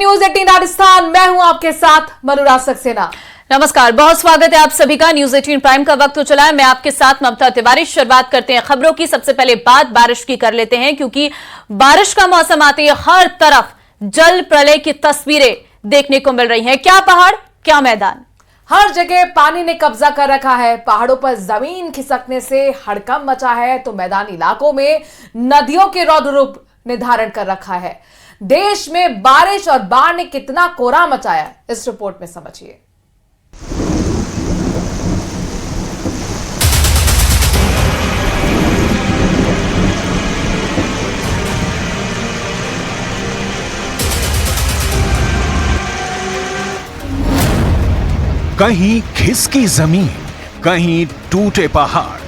News 18 Rajasthan. मैं हूं आपके साथ मनोराज सक्सेना। नमस्कार, बहुत स्वागत है आप सभी का। न्यूज 18 प्राइम का वक्त हो चला है। मैं आपके साथ ममता तिवारी। शुरुआत करते हैं खबरों की। सबसे पहले बात बारिश की कर लेते हैं, क्योंकि बारिश का मौसम आते ही हर तरफ जल प्रलय की तस्वीरें देखने को मिल रही हैं। क्या पहाड़, क्या मैदान, हर जगह पानी ने कब्जा कर रखा है। पहाड़ों पर जमीन खिसकने से हड़कंप मचा है, तो मैदानी इलाकों में नदियों के रौद्र रूप ने धारण कर रखा है। देश में बारिश और बाढ़ ने कितना कोहराम मचाया, इस रिपोर्ट में समझिए। कहीं खिसकी जमीन, कहीं टूटे पहाड़।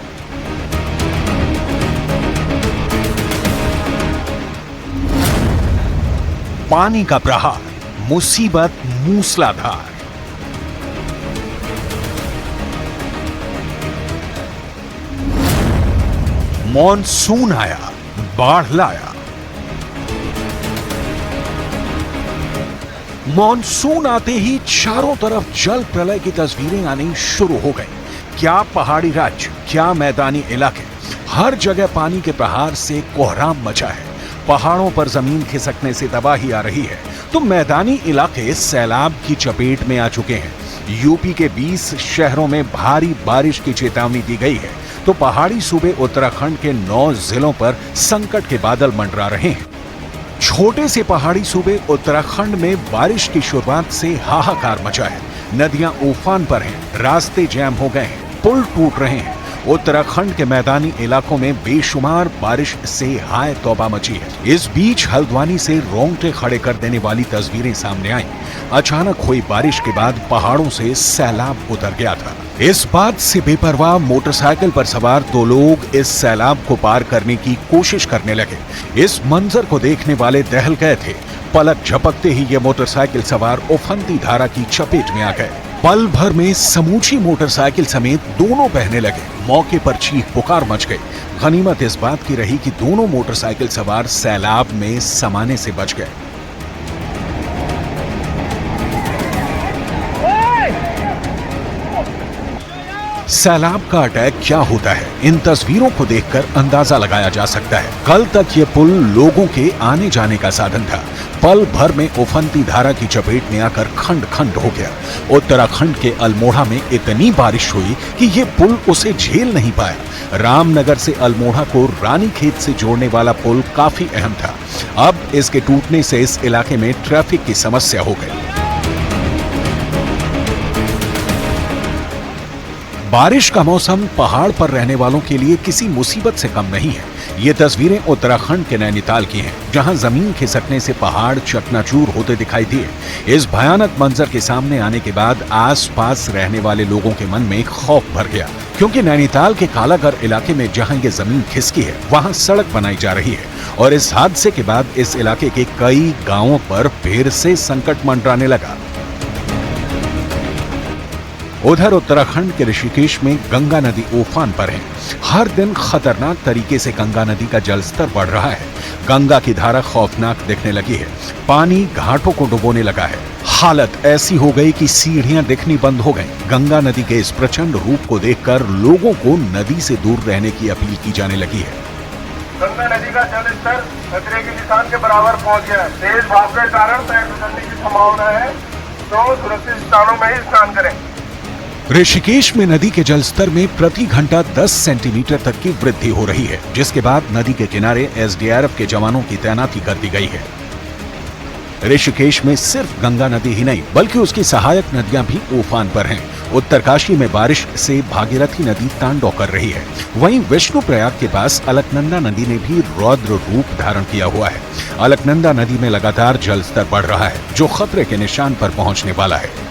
पानी का प्रहार, मुसीबत मूसलाधार। मॉनसून आया, बाढ़ लाया। मॉनसून आते ही चारों तरफ जल प्रलय की तस्वीरें आनी शुरू हो गई। क्या पहाड़ी राज्य, क्या मैदानी इलाके, हर जगह पानी के प्रहार से कोहराम मचा है। पहाड़ों पर जमीन खिसकने से तबाही आ रही है, तो मैदानी इलाके सैलाब की चपेट में आ चुके हैं। यूपी के 20 शहरों में भारी बारिश की चेतावनी दी गई है, तो पहाड़ी सूबे उत्तराखंड के 9 जिलों पर संकट के बादल मंडरा रहे हैं। छोटे से पहाड़ी सूबे उत्तराखंड में बारिश की शुरुआत से हाहाकार मचा है। नदियां उफान पर हैं, रास्ते जैम हो गए हैं, पुल टूट रहे हैं। उत्तराखंड के मैदानी इलाकों में बेशुमार बारिश से हाय तौबा मची है। इस बीच हल्द्वानी से रोंगटे खड़े कर देने वाली तस्वीरें सामने आई। अचानक हुई बारिश के बाद पहाड़ों से सैलाब उतर गया था। इस बात से बेपरवाह मोटरसाइकिल पर सवार 2 लोग इस सैलाब को पार करने की कोशिश करने लगे। इस मंजर को देखने वाले दहल गए थे। पलक झपकते ही ये मोटरसाइकिल सवार उफनती धारा की चपेट में आ गए। पल भर में समूची मोटरसाइकिल समेत दोनों बहने लगे। मौके पर चीख पुकार मच गई। गनीमत इस बात की रही कि दोनों मोटरसाइकिल सवार सैलाब में समाने से बच गए। सैलाब का अटैक क्या होता है, इन तस्वीरों को देखकर अंदाजा लगाया जा सकता है। कल तक ये पुल लोगों के आने जाने का साधन था। पल भर में उफनती धारा की चपेट में आकर खंड खंड हो गया। उत्तराखंड के अल्मोड़ा में इतनी बारिश हुई कि ये पुल उसे झेल नहीं पाया। रामनगर से अल्मोड़ा को रानीखेत से जोड़ने वाला पुल काफी अहम था। अब इसके टूटने से इस इलाके में ट्रैफिक की समस्या हो गई। बारिश का मौसम पहाड़ पर रहने वालों के लिए किसी मुसीबत से कम नहीं है। ये तस्वीरें उत्तराखंड के नैनीताल की हैं, जहां जमीन खिसकने से पहाड़ चकनाचूर होते दिखाई दिए। इस भयानक मंजर के सामने आने के बाद आसपास रहने वाले लोगों के मन में खौफ भर गया, क्योंकि नैनीताल के कालागढ़ इलाके में जहां ये जमीन खिसकी है, वहां सड़क बनाई जा रही है। और इस हादसे के बाद इस इलाके के कई गांवों पर फिर से संकट मंडराने लगा। उधर उत्तराखंड के ऋषिकेश में गंगा नदी उफान पर है। हर दिन खतरनाक तरीके से गंगा नदी का जलस्तर बढ़ रहा है। गंगा की धारा खौफनाक दिखने लगी है। पानी घाटों को डुबोने लगा है। हालत ऐसी हो गई कि सीढ़ियां दिखनी बंद हो गईं। गंगा नदी के इस प्रचंड रूप को देखकर लोगों को नदी से दूर रहने की अपील की जाने लगी है। गंगा नदी का जलस्तर खतरे के निशान के बराबर पहुंच गया है। तेज भाप के कारण पैर फिसलने की संभावना है, तो सुरक्षित स्थानों में ही स्नान करें। ऋषिकेश में नदी के जलस्तर में प्रति घंटा 10 सेंटीमीटर तक की वृद्धि हो रही है, जिसके बाद नदी के किनारे एसडीआरएफ के जवानों की तैनाती कर दी गई है। ऋषिकेश में सिर्फ गंगा नदी ही नहीं, बल्कि उसकी सहायक नदियां भी उफान पर हैं। उत्तरकाशी में बारिश से भागीरथी नदी तांडव कर रही है। वहीं विष्णुप्रयाग के पास अलकनंदा नदी ने भी रौद्र रूप धारण किया हुआ है। अलकनंदा नदी में लगातार जलस्तर बढ़ रहा है, जो खतरे के निशान पर पहुंचने वाला है।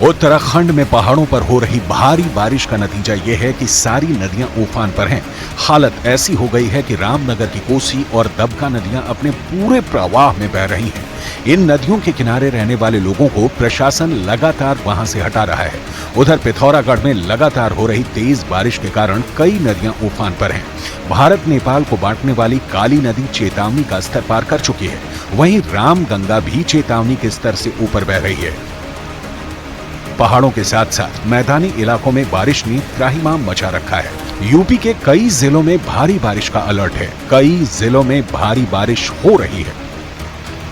उत्तराखंड में पहाड़ों पर हो रही भारी बारिश का नतीजा यह है कि सारी नदियां उफान पर हैं। हालत ऐसी हो गई है कि रामनगर की कोसी और दबका नदियां अपने पूरे प्रवाह में बह रही हैं। इन नदियों के किनारे रहने वाले लोगों को प्रशासन लगातार वहां से हटा रहा है। उधर पिथौरागढ़ में लगातार हो रही तेज बारिश के कारण कई नदियां उफान पर हैं। भारत नेपाल को बांटने वाली काली नदी चेतावनी का स्तर पार कर चुकी है। वहीं रामगंगा भी चेतावनी के स्तर से ऊपर बह रही है। पहाड़ों के साथ साथ मैदानी इलाकों में बारिश ने त्राहिमाम मचा रखा है। यूपी के कई जिलों में भारी बारिश का अलर्ट है। कई जिलों में भारी बारिश हो रही है,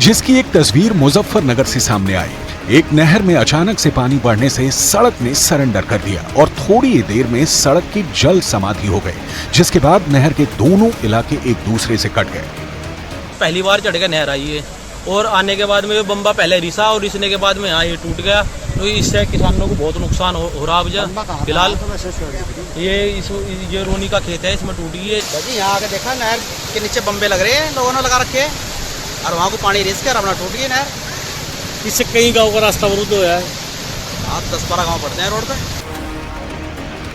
जिसकी एक तस्वीर मुजफ्फरनगर से सामने आई। एक नहर में अचानक से पानी बढ़ने से सड़क ने सरेंडर कर दिया और थोड़ी ही देर में सड़क की जल समाधि हो गई, जिसके बाद नहर के दोनों इलाके एक दूसरे से कट गए। पहली बार चढ़ के नहर आई है और आने के बाद में बम्बा पहले रिसा और रिसने के बाद में यहाँ ये टूट गया, तो इससे किसानों को बहुत नुकसान हो रहा है। फिलहाल ये रोनी का खेत है, इसमें टूट गई है। यहाँ आके देखा नहर के नीचे बम्बे लग रहे हैं, लोगों ने लगा रखे हैं और वहाँ को पानी रिस कर अपना टूट गई नहर। इससे कई गाँव का रास्ता अवरुद्ध हो गया है। 10-12 गाँव पड़ते हैं रोड पे।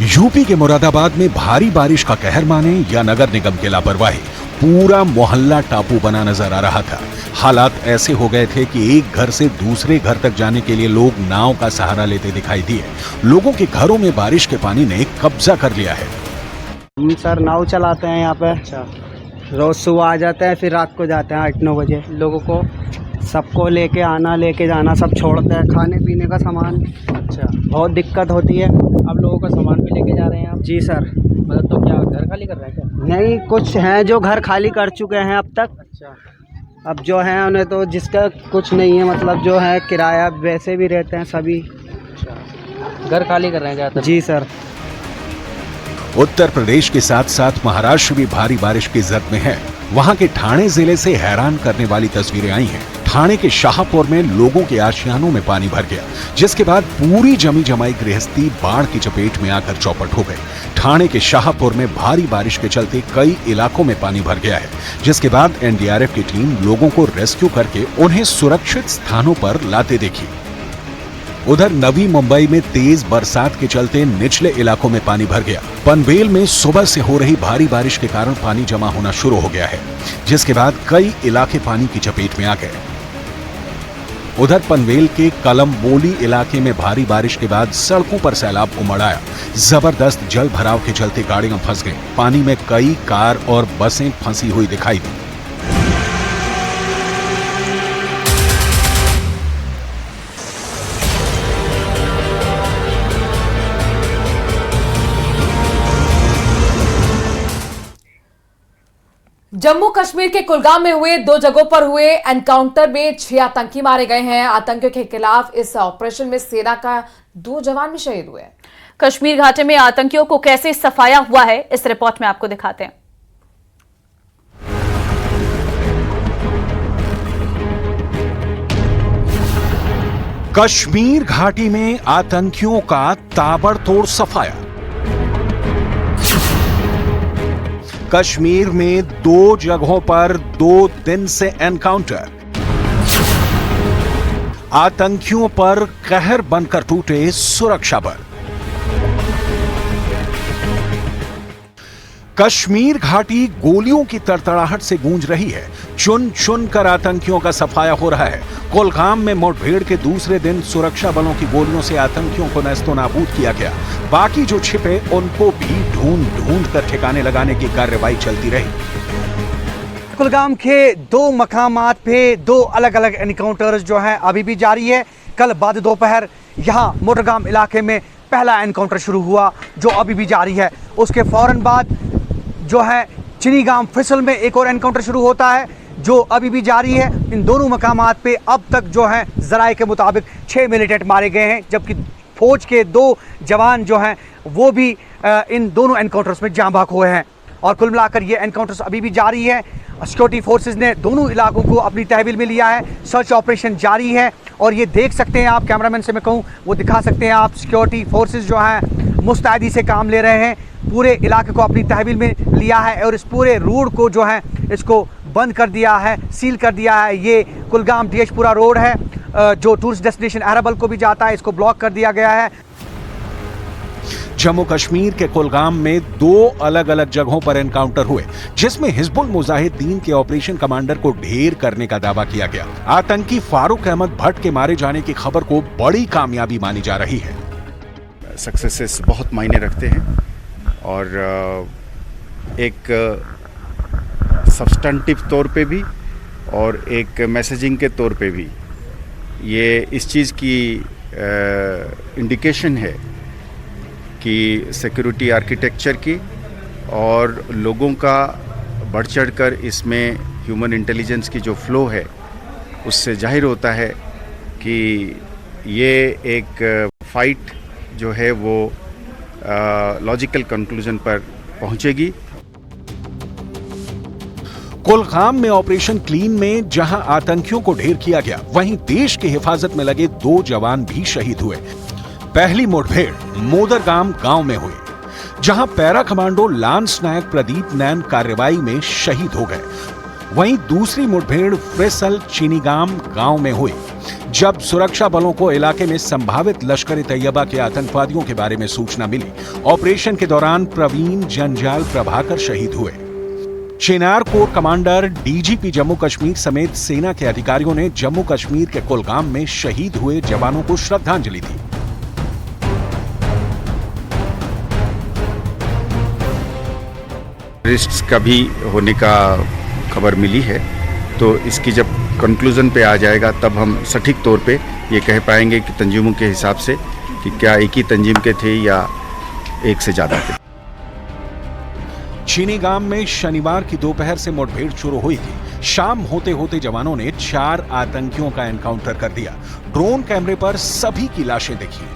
यूपी के मुरादाबाद में भारी बारिश का कहर माने या नगर निगम की लापरवाही, पूरा मोहल्ला टापू बना नजर आ रहा था। हालात ऐसे हो गए थे कि एक घर से दूसरे घर तक जाने के लिए लोग नाव का सहारा लेते दिखाई दिए। लोगों के घरों में बारिश के पानी ने कब्जा कर लिया है। हम सर नाव चलाते हैं यहाँ पे। अच्छा। रोज सुबह आ जाते हैं, फिर रात को जाते हैं 8-9 बजे। लोगों को सबको लेके आना लेके जाना सब छोड़ते हैं, खाने पीने का सामान। अच्छा। बहुत दिक्कत होती है। आप लोगों का सामान भी लेके जा रहे हैं आप? जी सर। मतलब तो क्या घर खाली कर रहे हैं क्या? नहीं, कुछ हैं जो घर खाली कर चुके हैं अब तक। अच्छा। अब जो है उन्हें तो जिसका कुछ नहीं है, मतलब जो है किराया वैसे भी रहते हैं सभी। अच्छा। घर खाली कर रहे हैं ज़्यादातर? जी सर। उत्तर प्रदेश के साथ साथ महाराष्ट्र भी भारी बारिश की जद में है। वहां के ठाणे जिले से हैरान करने वाली तस्वीरें आई हैं। ठाणे के शाहपुर में लोगों के आशियानों में पानी भर गया, जिसके बाद पूरी जमी जमाई गृहस्थी बाढ़ की चपेट में आकर चौपट हो गई। ठाणे के शाहपुर में भारी बारिश के चलते कई इलाकों में पानी भर गया है, जिसके बाद एनडीआरएफ की टीम लोगों को रेस्क्यू करके उन्हें सुरक्षित स्थानों पर लाते देखी। उधर नवी मुंबई में तेज बरसात के चलते निचले इलाकों में पानी भर गया। पनवेल में सुबह से हो रही भारी बारिश के कारण पानी जमा होना शुरू हो गया है, जिसके बाद कई इलाके पानी की चपेट में आ गए। उधर पनवेल के कलमबोली इलाके में भारी बारिश के बाद सड़कों पर सैलाब उमड़ आया। जबरदस्त जल भराव के चलते गाड़ियां फंस गईं। पानी में कई कार और बसें फंसी हुई दिखाई दी। जम्मू कश्मीर के कुलगाम में हुए 2 जगहों पर हुए एनकाउंटर में 6 आतंकी मारे गए हैं। आतंकियों के खिलाफ इस ऑपरेशन में सेना का 2 जवान भी शहीद हुए। कश्मीर घाटी में आतंकियों को कैसे सफाया हुआ है, इस रिपोर्ट में आपको दिखाते हैं। कश्मीर घाटी में आतंकियों का ताबड़तोड़ सफाया। कश्मीर में 2 जगहों पर 2 दिन से एनकाउंटर। आतंकियों पर कहर बनकर टूटे सुरक्षा बल। कश्मीर घाटी गोलियों की तड़तड़ाहट से गूंज रही है। चुन चुन कर आतंकियों का सफाया हो रहा है। कुलगाम में मुठभेड़ के दूसरे दिन सुरक्षा बलों की गोलियों से आतंकियों को नेस्तनाबूद किया गया। बाकी जो छिपे उनको भी ढूंढ ढूंढ कर ठिकाने लगाने की कार्रवाई चलती रही। कुलगाम के 2 मकामात पे 2 अलग अलग एनकाउंटर्स जो हैं अभी भी जारी है। कल बाद दोपहर यहाँ मोटरगाम इलाके में पहला एनकाउंटर शुरू हुआ जो अभी भी जारी है। उसके फौरन बाद जो है चिनीगाम फिसल में एक और एनकाउंटर शुरू होता है जो अभी भी जारी है। इन दोनों मकामात पे अब तक जो है जराये के मुताबिक 6 मिलिटेंट मारे गए हैं, जबकि फौज के 2 जवान जो हैं वो भी इन दोनों एनकाउंटर्स में जाँ भाग हुए हैं। और कुल मिलाकर ये एनकाउंटर्स अभी भी जारी है। सिक्योरिटी फोर्सेस ने दोनों इलाकों को अपनी तहवील में लिया है। सर्च ऑपरेशन जारी है और ये देख सकते हैं आप, कैमरामैन से मैं कहूँ वो दिखा सकते हैं आप, सिक्योरिटी फोर्सेस जो हैं मुस्तैदी से काम ले रहे हैं। पूरे इलाके को अपनी तहवील में लिया है और इस पूरे रोड को जो है इसको बंद कर दिया है, सील कर दिया है। ये कुलगाम दियशपुरा रोड है जो टूरिस्ट डेस्टिनेशन अहरबल को भी जाता है, इसको ब्लॉक कर दिया गया है। जम्मू कश्मीर के कुलगाम में 2 अलग-अलग जगहों पर एनकाउंटर हुए, जिसमें हिजबुल मुजाहिदीन के ऑपरेशन कमांडर को ढेर करने का दावा किया गया। आतंकी फारूक अहमद भट्ट के मारे जाने की खबर को बड़ी कामयाबी मानी जा रही है। सक्सेसेस बहुत मायने रखते हैं और एक सब्सटेंटिव तौर पे भी और एक मैसेजिंग के तौर पे भी ये इस चीज़ की इंडिकेशन है कि सिक्योरिटी आर्किटेक्चर की और लोगों का बढ़ चढ़ कर इसमें ह्यूमन इंटेलिजेंस की जो फ्लो है उससे जाहिर होता है कि ये एक फाइट जो है वो लॉजिकल कंक्लूजन पर पहुंचेगी। कुलगाम में ऑपरेशन क्लीन में जहां आतंकियों को ढेर किया गया, वहीं देश की हिफाजत में लगे 2 जवान भी शहीद हुए। पहली मुठभेड़ मोदरगाम गांव में हुई, जहां पैरा कमांडो लांस नायक प्रदीप नैन कार्रवाई में शहीद हो गए। वहीं दूसरी मुठभेड़ फ्रेसल चीनीगाम गांव में हुई, जब सुरक्षा बलों को इलाके में संभावित लश्कर-ए तैयबा के आतंकवादियों के बारे में सूचना मिली। ऑपरेशन के दौरान प्रवीण जंजाल प्रभाकर शहीद हुए। Chinar corps commander DGP Jammu Kashmir समेत सेना के अधिकारियों ने जम्मू कश्मीर के कुलगाम में शहीद हुए जवानों को श्रद्धांजलि दी। टेररिस्ट्स का भी होने का खबर मिली है, तो इसकी जब कंक्लूजन पे आ जाएगा तब हम सटीक तौर पे ये कह पाएंगे कि तंजीमों के हिसाब से कि क्या एक ही तंजीम के थे या एक से ज़्यादा थे। चीनीगाम में शनिवार की दोपहर से मुठभेड़ शुरू हुई थी। शाम होते होते जवानों ने 4 आतंकियों का एनकाउंटर कर दिया। ड्रोन कैमरे पर सभी की लाशें दिखी।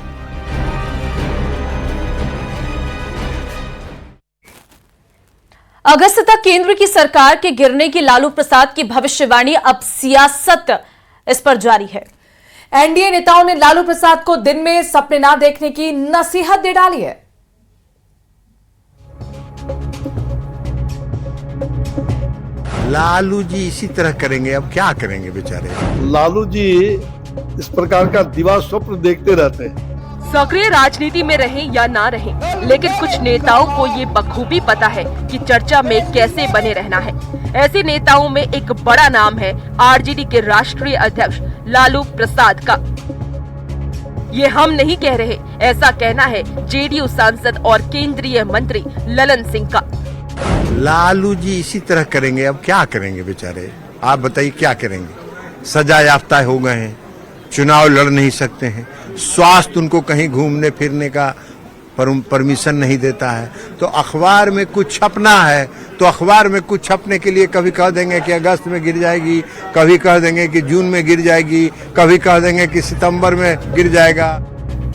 अगस्त तक केंद्र की सरकार के गिरने की लालू प्रसाद की भविष्यवाणी, अब सियासत इस पर जारी है। एनडीए नेताओं ने लालू प्रसाद को दिन में सपने ना देखने की नसीहत दे डाली है। लालू जी इसी तरह करेंगे, अब क्या करेंगे बेचारे। लालू जी इस प्रकार का दिवा स्वप्न देखते रहते हैं। सक्रिय राजनीति में रहें या ना रहें, लेकिन कुछ नेताओं को ये बखूबी पता है कि चर्चा में कैसे बने रहना है। ऐसे नेताओं में एक बड़ा नाम है आरजेडी के राष्ट्रीय अध्यक्ष लालू प्रसाद का। ये हम नहीं कह रहे, ऐसा कहना है जेडीयू सांसद और केंद्रीय मंत्री ललन सिंह का। लालू जी इसी तरह करेंगे, अब क्या करेंगे बेचारे। आप बताइए क्या करेंगे। सजा याफ्ता हो गए हैं, चुनाव लड़ नहीं सकते हैं, स्वास्थ्य उनको कहीं घूमने फिरने का परमिशन नहीं देता है। तो अखबार में कुछ छपना है तो अखबार में कुछ छपने के लिए कभी कह देंगे कि अगस्त में गिर जाएगी, कभी कह देंगे कि जून में गिर जाएगी, कभी कह देंगे कि सितंबर में गिर जाएगा।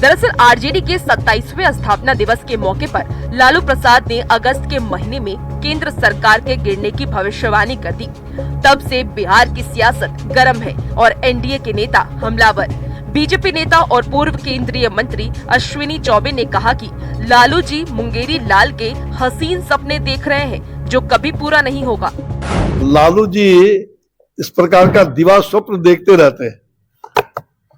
दरअसल आरजेडी के 27वें स्थापना दिवस के मौके पर लालू प्रसाद ने अगस्त के महीने में केंद्र सरकार के गिरने की भविष्यवाणी कर दी। तब से बिहार की सियासत गर्म है और एनडीए के नेता हमलावर। बीजेपी नेता और पूर्व केंद्रीय मंत्री अश्विनी चौबे ने कहा कि लालू जी मुंगेरी लाल के हसीन सपने देख रहे हैं जो कभी पूरा नहीं होगा। लालू जी इस प्रकार का दिवा स्वप्न देखते रहते हैं।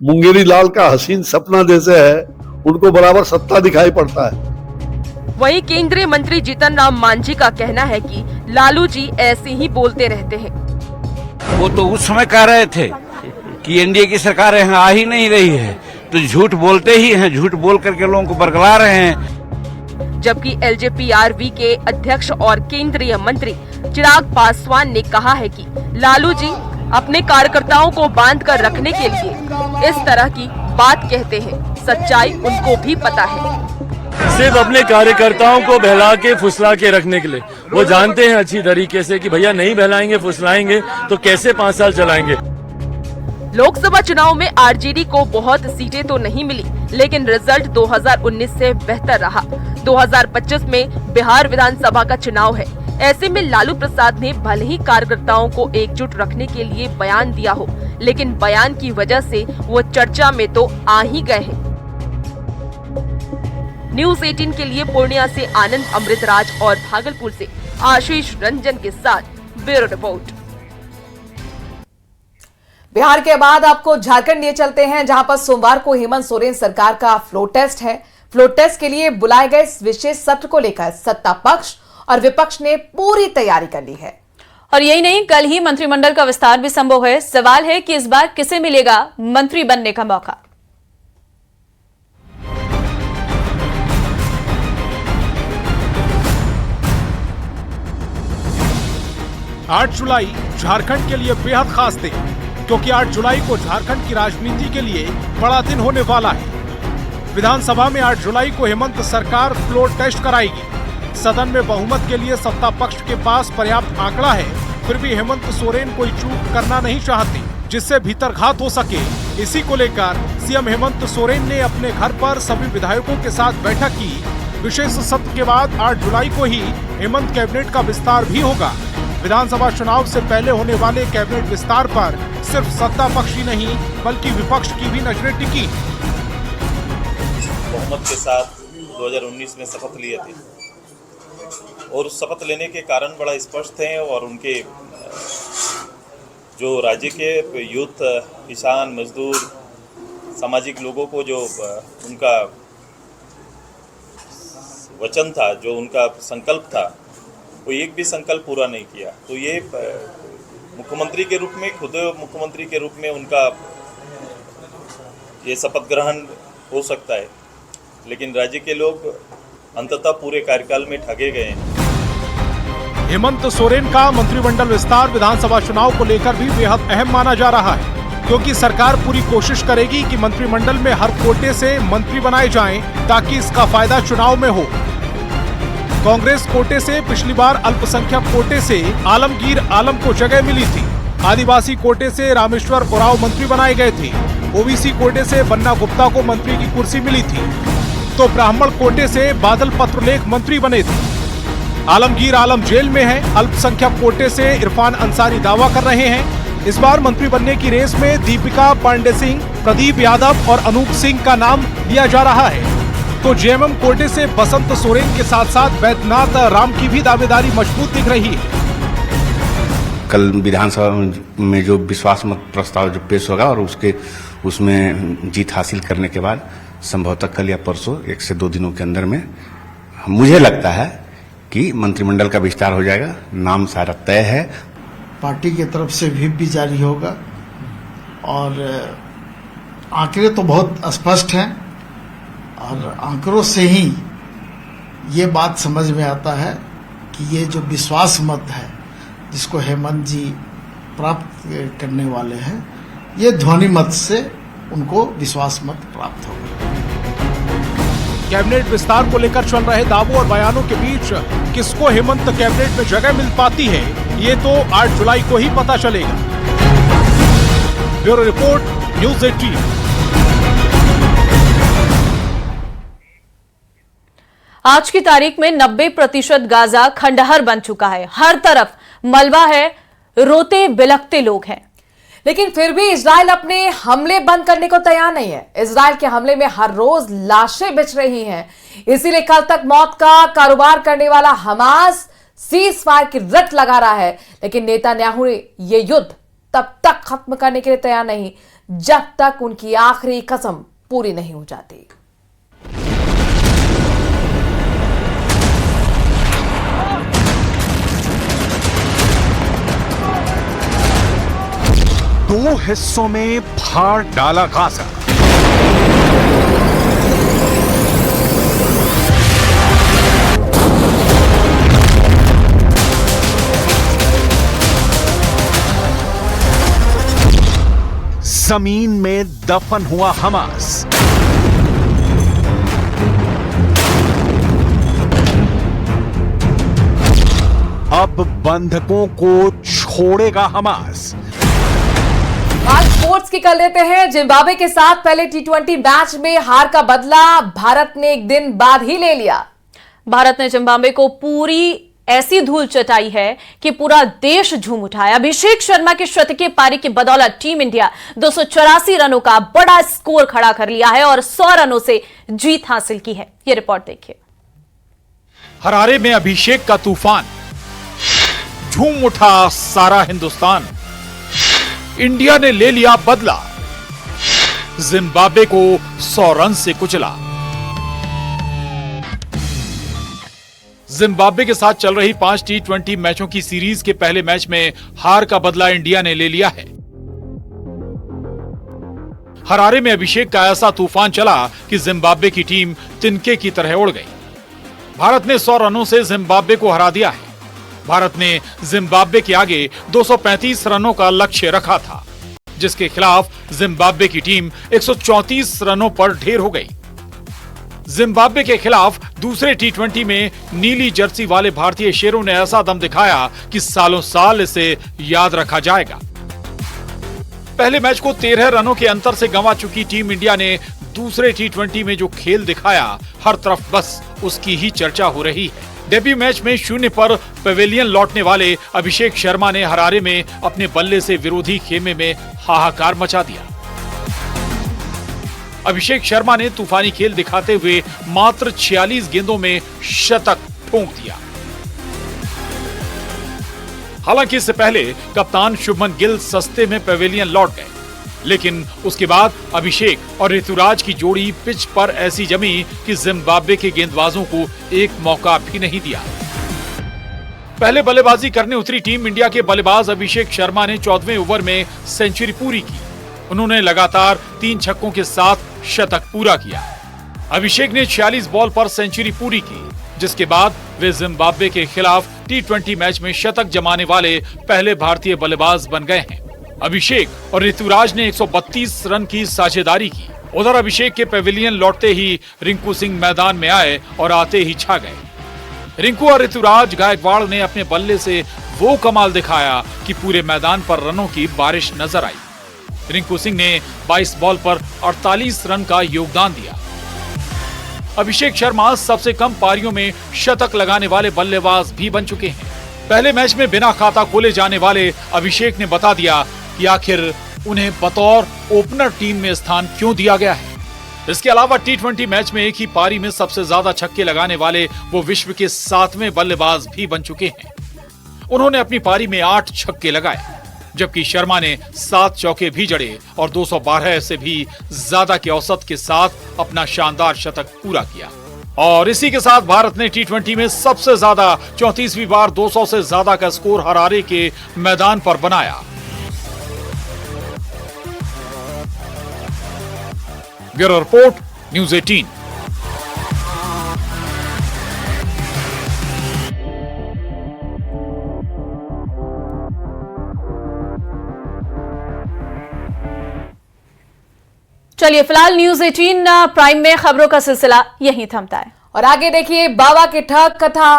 मुंगेरी लाल का हसीन सपना जैसे है, उनको बराबर सत्ता दिखाई पड़ता है। वहीं केंद्रीय मंत्री जीतन राम मांझी का कहना है कि लालू जी ऐसे ही बोलते रहते हैं। वो तो उस समय कह रहे थे कि एनडीए की सरकार यहाँ आ ही नहीं रही है, तो झूठ बोलते ही हैं, झूठ बोल करके लोगों को बरगला रहे हैं। जबकि एलजेपीआरवी के अध्यक्ष और केंद्रीय मंत्री चिराग पासवान ने कहा है कि लालू जी अपने कार्यकर्ताओं को बांध कर रखने के लिए इस तरह की बात कहते हैं। सच्चाई उनको भी पता है। सिर्फ अपने कार्यकर्ताओं को बहला के फुसला के रखने के लिए वो जानते हैं अच्छी तरीके से कि भैया नहीं बहलाएंगे फुसलाएंगे तो कैसे 5 साल चलाएंगे। लोकसभा चुनाव में आरजेडी को बहुत सीटें तो नहीं मिली, लेकिन रिजल्ट 2019 से बेहतर रहा। 2025 में बिहार विधानसभा का चुनाव है। ऐसे में लालू प्रसाद ने भले ही कार्यकर्ताओं को एकजुट रखने के लिए बयान दिया हो, लेकिन बयान की वजह से वो चर्चा में तो आ ही गए हैं। न्यूज़ 18 के लिए पूर्णिया से आनंद अमृतराज और भागलपुर से आशीष रंजन के साथ ब्यूरो रिपोर्ट। बिहार के बाद आपको झारखंड लिए चलते हैं, जहां पर सोमवार को हेमंत सोरेन सरकार का फ्लोर टेस्ट है। फ्लोर टेस्ट के लिए बुलाए गए इस विशेष सत्र को लेकर सत्ता पक्ष और विपक्ष ने पूरी तैयारी कर ली है। और यही नहीं, कल ही मंत्रिमंडल का विस्तार भी संभव है। सवाल है कि इस बार किसे मिलेगा मंत्री बनने का मौका। 8 जुलाई झारखंड के लिए बेहद खास दिन, क्योंकि 8 जुलाई को झारखंड की राजनीति के लिए बड़ा दिन होने वाला है। विधानसभा में 8 जुलाई को हेमंत सरकार फ्लोर टेस्ट कराएगी। सदन में बहुमत के लिए सत्ता पक्ष के पास पर्याप्त आंकड़ा है, फिर भी हेमंत सोरेन कोई चूक करना नहीं चाहती जिससे भीतरघात हो सके। इसी को लेकर सीएम हेमंत सोरेन ने अपने घर पर सभी विधायकों के साथ बैठक की। विशेष सत्र के बाद 8 जुलाई को ही हेमंत कैबिनेट का विस्तार भी होगा। विधानसभा चुनाव से पहले होने वाले कैबिनेट विस्तार पर सिर्फ सत्ता पक्ष ही नहीं बल्कि विपक्ष की भी नजरें टिकी। बहुमत के साथ 2019 में शपथ लिए थे और उस शपथ लेने के कारण बड़ा स्पष्ट हैं और उनके जो राज्य के यूथ, किसान, मजदूर, सामाजिक लोगों को जो उनका वचन था, जो उनका संकल्प था, वो एक भी संकल्प पूरा नहीं किया। तो ये मुख्यमंत्री के रूप में, खुद मुख्यमंत्री के रूप में उनका ये शपथ ग्रहण हो सकता है, लेकिन राज्य के लोग अंततः पूरे कार्यकाल में ठगे गए हैं। हेमंत सोरेन का मंत्रिमंडल विस्तार विधानसभा चुनाव को लेकर भी बेहद अहम माना जा रहा है, क्योंकि सरकार पूरी कोशिश करेगी कि मंत्रिमंडल में हर कोटे से मंत्री बनाए जाएं, ताकि इसका फायदा चुनाव में हो। कांग्रेस कोटे से पिछली बार अल्पसंख्यक कोटे से आलमगीर आलम को जगह मिली थी। आदिवासी कोटे से रामेश्वर उरांव मंत्री बनाए गए थे। ओबीसी कोटे से बन्ना गुप्ता को मंत्री की कुर्सी मिली थी, तो ब्राह्मण कोटे से बादल पत्रलेख मंत्री बने थे। आलमगीर आलम जेल में है। अल्पसंख्यक कोटे से इरफान अंसारी दावा कर रहे हैं। इस बार मंत्री बनने की रेस में दीपिका पांडे सिंह, प्रदीप यादव और अनूप सिंह का नाम लिया जा रहा है। तो जेएमएम कोटे से बसंत सोरेन के साथ साथ बैद्यनाथ राम की भी दावेदारी मजबूत दिख रही है। कल विधानसभा में जो विश्वास मत प्रस्ताव जो पेश होगा और उसमें जीत हासिल करने के बाद संभवतः कल या परसों 1 से 2 दिनों के अंदर में मुझे लगता है कि मंत्रिमंडल का विस्तार हो जाएगा। नाम सारा तय है। पार्टी की तरफ से व्हिप भी जारी होगा और आंकड़े तो बहुत स्पष्ट हैं और आंकड़ों से ही ये बात समझ में आता है कि ये जो विश्वास मत है जिसको हेमंत जी प्राप्त करने वाले हैं, ये ध्वनि मत से उनको विश्वास मत प्राप्त होगा। कैबिनेट विस्तार को लेकर चल रहे दावों और बयानों के बीच किसको हेमंत कैबिनेट में जगह मिल पाती है, ये तो 8 जुलाई को ही पता चलेगा। Bureau report, news 18। आज की तारीख में 90% गाजा खंडहर बन चुका है। हर तरफ मलबा है, रोते बिलखते लोग हैं। लेकिन फिर भी इजराइल अपने हमले बंद करने को तैयार नहीं है। इजराइल के हमले में हर रोज लाशें बिछ रही हैं। इसीलिए कल तक मौत का कारोबार करने वाला हमास सीज फायर की रट लगा रहा है। लेकिन नेतन्याहू ये युद्ध तब तक खत्म करने के लिए तैयार नहीं जब तक उनकी आखिरी कसम पूरी नहीं हो जाती। दो हिस्सों में फाड़ डाला गाजा। जमीन में दफन हुआ हमास। अब बंधकों को छोड़ेगा हमास। आज स्पोर्ट्स की कर लेते हैं। जिम्बाब्वे के साथ पहले T20 मैच में हार का बदला भारत ने एक दिन बाद ही ले लिया। भारत ने जिम्बाब्वे को पूरी ऐसी धूल चटाई है कि पूरा देश झूम उठा है। अभिषेक शर्मा के शतकीय पारी की बदौलत टीम इंडिया 284 रनों का बड़ा स्कोर खड़ा कर लिया है और 100 रनों से जीत हासिल की है। यह रिपोर्ट देखिए। हरारे में अभिषेक का तूफान, झूम उठा सारा हिंदुस्तान। इंडिया ने ले लिया बदला, जिम्बाब्वे को 100 रन से कुचला। जिम्बाब्वे के साथ चल रही 5 T20 मैचों की सीरीज के पहले मैच में हार का बदला इंडिया ने ले लिया है। हरारे में अभिषेक का ऐसा तूफान चला कि जिम्बाब्वे की टीम तिनके की तरह उड़ गई। भारत ने 100 रनों से जिम्बाब्वे को हरा दिया है। भारत ने जिम्बाब्वे के आगे 235 रनों का लक्ष्य रखा था, जिसके खिलाफ जिम्बाब्वे की टीम 134 रनों पर ढेर हो गई। जिम्बाब्वे के खिलाफ दूसरे T20 में नीली जर्सी वाले भारतीय शेरों ने ऐसा दम दिखाया कि सालों साल इसे याद रखा जाएगा। पहले मैच को 13 रनों के अंतर से गंवा चुकी टीम इंडिया ने दूसरे T20 में जो खेल दिखाया, हर तरफ बस उसकी ही चर्चा हो रही है। डेब्यू मैच में 0 पर पवेलियन लौटने वाले अभिषेक शर्मा ने हरारे में अपने बल्ले से विरोधी खेमे में हाहाकार मचा दिया। अभिषेक शर्मा ने तूफानी खेल दिखाते हुए मात्र 46 गेंदों में शतक ठोंक दिया। हालांकि इससे पहले कप्तान शुभमन गिल सस्ते में पवेलियन लौट गए, लेकिन उसके बाद अभिषेक और ऋतुराज की जोड़ी पिच पर ऐसी जमी कि जिम्बाब्वे के गेंदबाजों को एक मौका भी नहीं दिया। पहले बल्लेबाजी करने उतरी टीम इंडिया के बल्लेबाज अभिषेक शर्मा ने 14वें ओवर में सेंचुरी पूरी की। उन्होंने लगातार 3 छक्कों के साथ शतक पूरा किया। अभिषेक ने 46 बॉल पर सेंचुरी पूरी की, जिसके बाद वे जिम्बाब्वे के खिलाफ T20 मैच में शतक जमाने वाले पहले भारतीय बल्लेबाज बन गए हैं। अभिषेक और ऋतुराज ने 132 रन की साझेदारी की। उधर अभिषेक के पवेलियन लौटते ही रिंकू सिंह मैदान में आए और आते ही छा गए। रिंकू और ऋतुराज गायकवाड़ ने अपने बल्ले से वो कमाल दिखाया कि पूरे मैदान पर रनों की बारिश नजर आई। रिंकू सिंह ने 22 बॉल पर 48 रन का योगदान दिया। अभिषेक शर्मा सबसे कम पारियों में शतक लगाने वाले बल्लेबाज भी बन चुके हैं। पहले मैच में बिना खाता खोले जाने वाले अभिषेक ने बता दिया कि आखिर उन्हें बतौर ओपनर टीम में स्थान क्यों दिया गया है। इसके अलावा T20 मैच में एक ही पारी में सबसे ज्यादा छक्के लगाने वाले वो विश्व के 7वें बल्लेबाज भी बन चुके हैं। उन्होंने अपनी पारी में 8 छक्के लगाए, जबकि शर्मा ने 7 चौके भी जड़े और 212 से भी ज्यादा के औसत के साथ अपना शानदार शतक पूरा किया। और इसी के साथ भारत ने T20 में सबसे ज्यादा 34वीं बार 200 से ज्यादा का स्कोर हरारे के मैदान पर बनाया। Bureau report, news 18। चलिए, फिलहाल न्यूज़ 18 प्राइम में खबरों का सिलसिला यहीं थमता है और आगे देखिए बाबा के ठग कथा